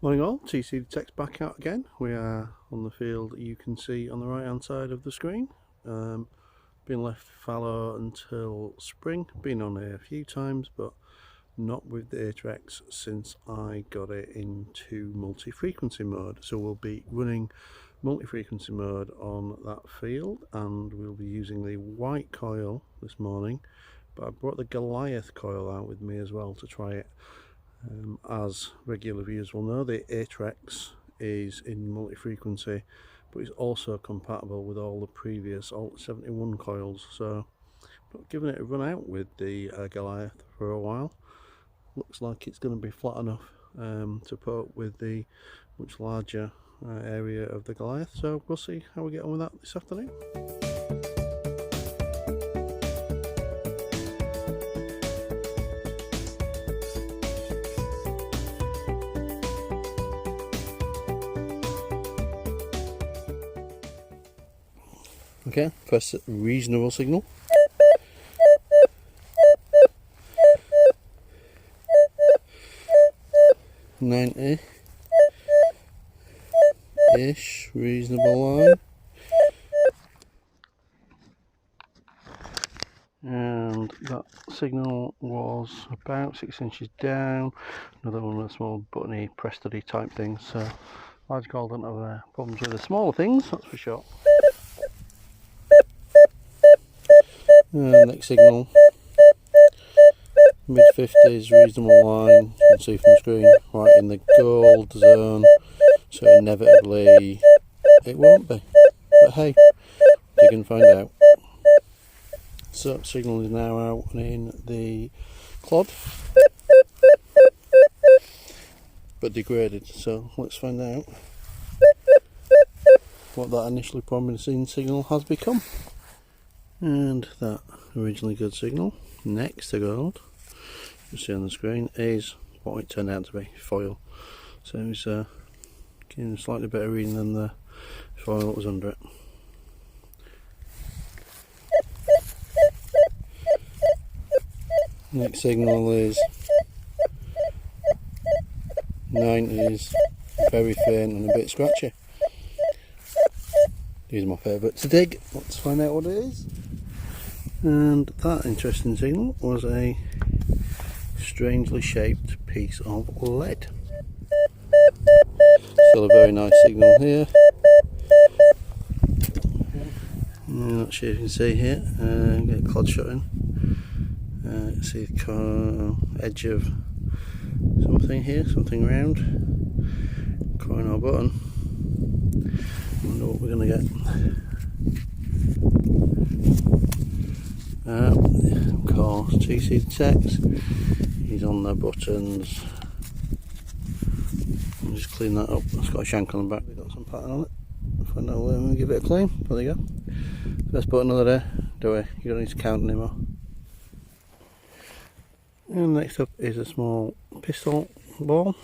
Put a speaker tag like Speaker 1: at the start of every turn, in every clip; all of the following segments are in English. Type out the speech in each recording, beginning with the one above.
Speaker 1: Morning all, tcDetects back out again. We are on the field that you can see on the right hand side of the screen. Been left fallow until spring, been on here a few times but not with the Atrex since I got it into multi-frequency mode. So we'll be running multi-frequency mode on that field and we'll be using the white coil this morning, but I brought the Goliath coil out with me as well to try it. As regular viewers will know, the Atrex is in multi-frequency, but it's also compatible with all the previous Alt 71 coils, so I've given it a run out with the Goliath for a while. Looks like it's going to be flat enough to put up with the much larger area of the Goliath, so we'll see how we get on with that this afternoon. Okay, press reasonable signal. $90-ish, reasonable line. And that signal was about 6 inches down. Another one of the small buttony press study type things, so large coil don't have problems with the smaller things, that's for sure. Next signal, mid 50s, reasonable line, you can see from the screen, right in the gold zone, so inevitably it won't be, but hey, you can find out. So signal is now out in the clod, but degraded, so let's find out what that initially promising signal has become. And that originally good signal next to gold, you see on the screen, is what it turned out to be, foil. So it's getting a slightly better reading than the foil that was under it. Next signal is 90s, very faint and a bit scratchy. These are my favourite to dig. Let's find out what it is. And that interesting signal was a strangely shaped piece of lead. Still a very nice signal here. Not sure if you can see here. Get a clod shot in. See the edge of something here, something round. Coin or button. Wonder what we're going to get. Of course, tcDetects. He's on the buttons. I'll just clean that up. It's got a shank on the back. We've got some pattern on it. Find out where we give it a clean. There you go. First button of the day. Do we? You don't need to count anymore. And next up is a small pistol ball.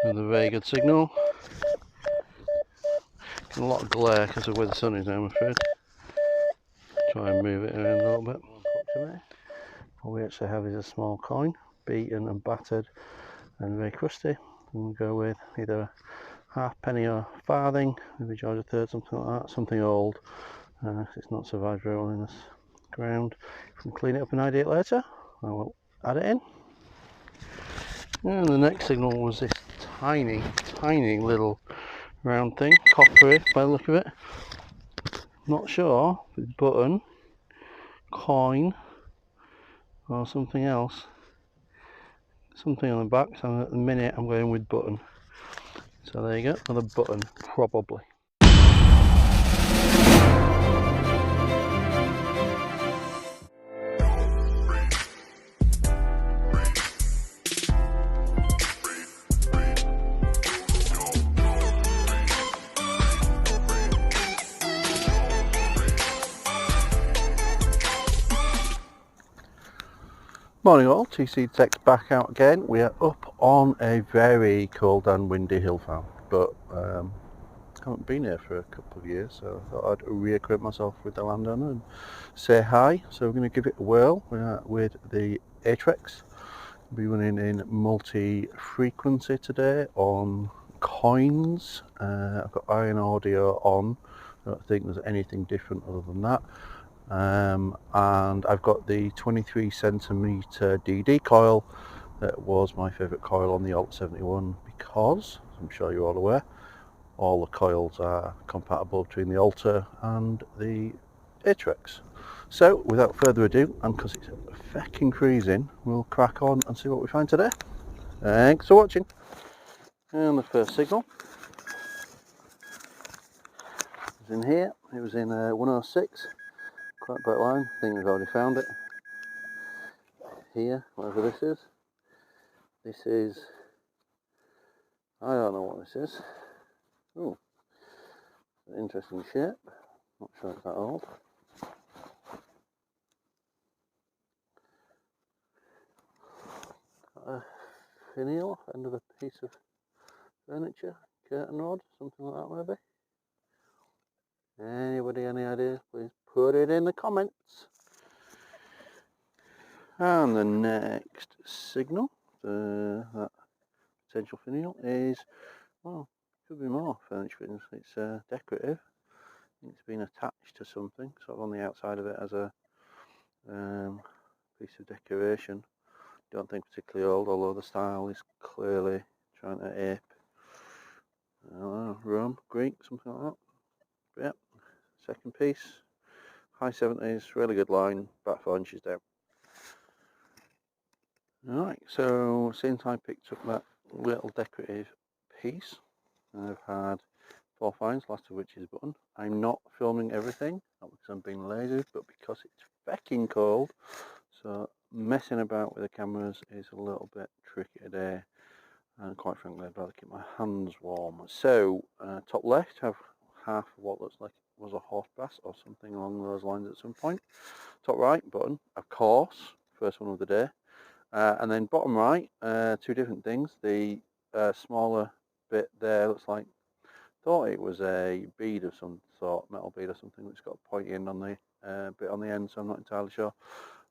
Speaker 1: Another very good signal. A lot of glare because of where the sun is now, I'm afraid. Try and move it around a little bit. What we actually have is a small coin, beaten and battered and very crusty. And we'll go with either a halfpenny or farthing, maybe George III, something like that, something old. It's not survived very well in this ground. If we can clean it up and ID it later, I will add it in. And the next signal was this tiny little round thing, coppery by the look of it. Not sure if it's button, coin or something else. Something on the back, so at the minute I'm going with button. So there you go, another button, probably. Morning all, tcDetects back out again. We are up on a very cold and windy hill farm, but can't haven't been here for a couple of years, so I thought I'd reacquaint myself with the landowner and say hi. So we're going to give it a whirl with the Atrex. We'll be running in multi-frequency today on coins. I've got iron audio on. I don't think there's anything different other than that. And I've got the 23cm DD coil. That was my favourite coil on the Alter 71 because, as I'm sure you're all aware, all the coils are compatible between the Alter and the Atrex. So without further ado, and because it's fucking freezing, we'll crack on and see what we find today. Thanks for watching. And the first signal is in here. It was in 106, quite bright line. I think we've already found it. Here, whatever this is. This is, I don't know what this is. Oh, an interesting shape. Not sure it's that old. Got a finial off end of a piece of furniture, curtain rod, something like that maybe. Anybody any ideas? Please put it in the comments. And the next signal, that potential finial is, well, could be more furniture fittings. It's decorative. I think it's been attached to something, sort of on the outside of it as a piece of decoration. Don't think particularly old, although the style is clearly trying to ape, I don't know, Rome, Greek, something like that. But yeah, second piece, high 70s, really good line, about 4 inches down. Alright, so since I picked up that little decorative piece, I've had 4 finds, last of which is button. I'm not filming everything, not because I'm being lazy, but because it's fucking cold. So messing about with the cameras is a little bit tricky today, and quite frankly I'd rather keep my hands warm. So top left have half of what looks like it was a horse bass or something along those lines at some point. Top right button, of course, first one of the day. And then bottom right, 2 different things. The smaller bit there looks like, thought it was a bead of some sort, metal bead or something, which got a pointy end on the bit on the end, so I'm not entirely sure.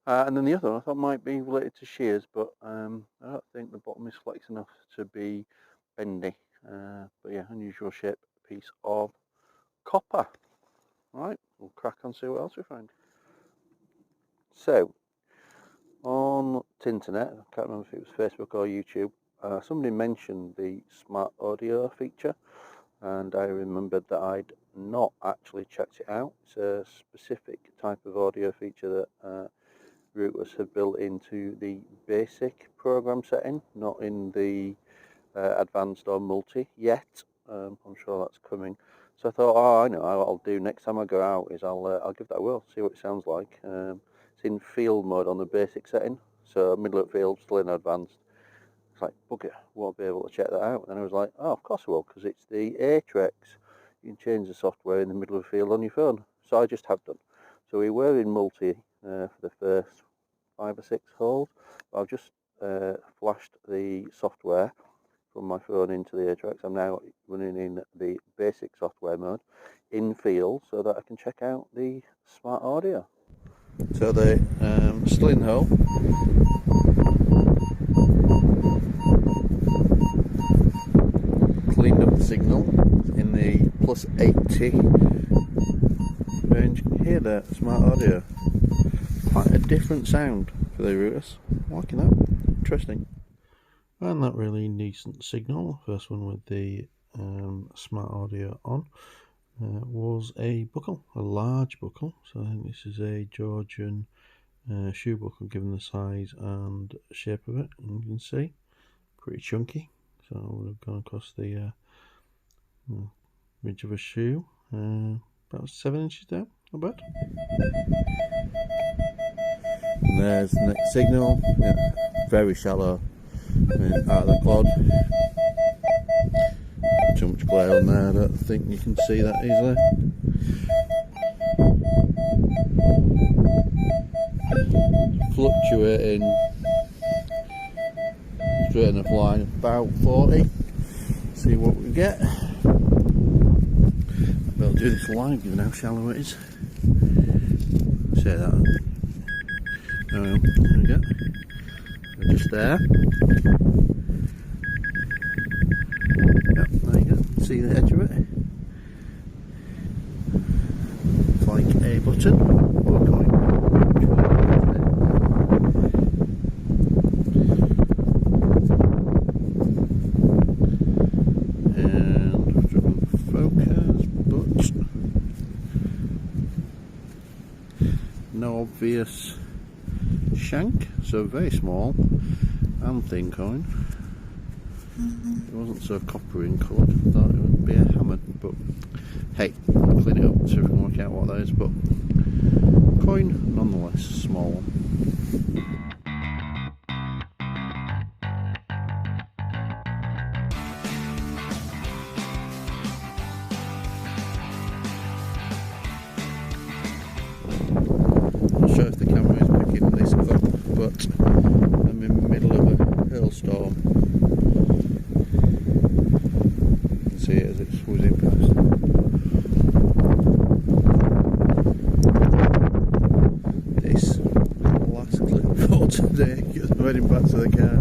Speaker 1: And then the other one I thought might be related to shears, but I don't think the bottom is flex enough to be bendy. But yeah, unusual shape piece of copper. Right, we'll crack on and see what else we find. So, on Tinternet, I can't remember if it was Facebook or YouTube, somebody mentioned the smart audio feature, and I remembered that I'd not actually checked it out. It's a specific type of audio feature that Rutus have built into the basic program setting, not in the advanced or multi yet. I'm sure that's coming. So I thought, oh, I know what I'll do next time I go out is I'll give that a whirl, see what it sounds like. It's in field mode on the basic setting, so middle of field, still in advanced. It's like, bugger, won't be able to check that out. And I was like, oh, of course I will, because it's the Atrex. You can change the software in the middle of the field on your phone. So I just have done. So we were in multi for the first 5 or 6 holes. I've just flashed the software from my phone into the Atrex. I'm now running in the basic software mode in field so that I can check out the smart audio. So the sling hole cleaned up the signal in the +80 range. You can hear the smart audio. Quite a different sound for the Rutus. Liking that. Interesting. And that really decent signal, first one with the smart audio on, was a buckle, a large buckle. So I think this is a Georgian shoe buckle given the size and shape of it. And you can see, pretty chunky. So I would have gone across the ridge of a shoe, about 7 inches down, not bad. And there's the next signal, yeah, very shallow, out of the clod. Too much glare on there, I don't think you can see that easily. Fluctuating straight enough line, about 40. See what we get. do this live, given how shallow it is. Say that. Oh well, there we go. We're just there. Yep, there you go. See the edge of it? It's like a button or a coin. No obvious shank, so very small and thin coin. It wasn't so coppery in colour, I thought it would be a hammer, but hey, I'll clean it up so we can work out what that is, but coin nonetheless, small one. Not sure if the camera is picking this up, but I'm in the middle of a hailstorm. You can see it as it's whizzing past. This last clip for today, because I'm heading back to the car.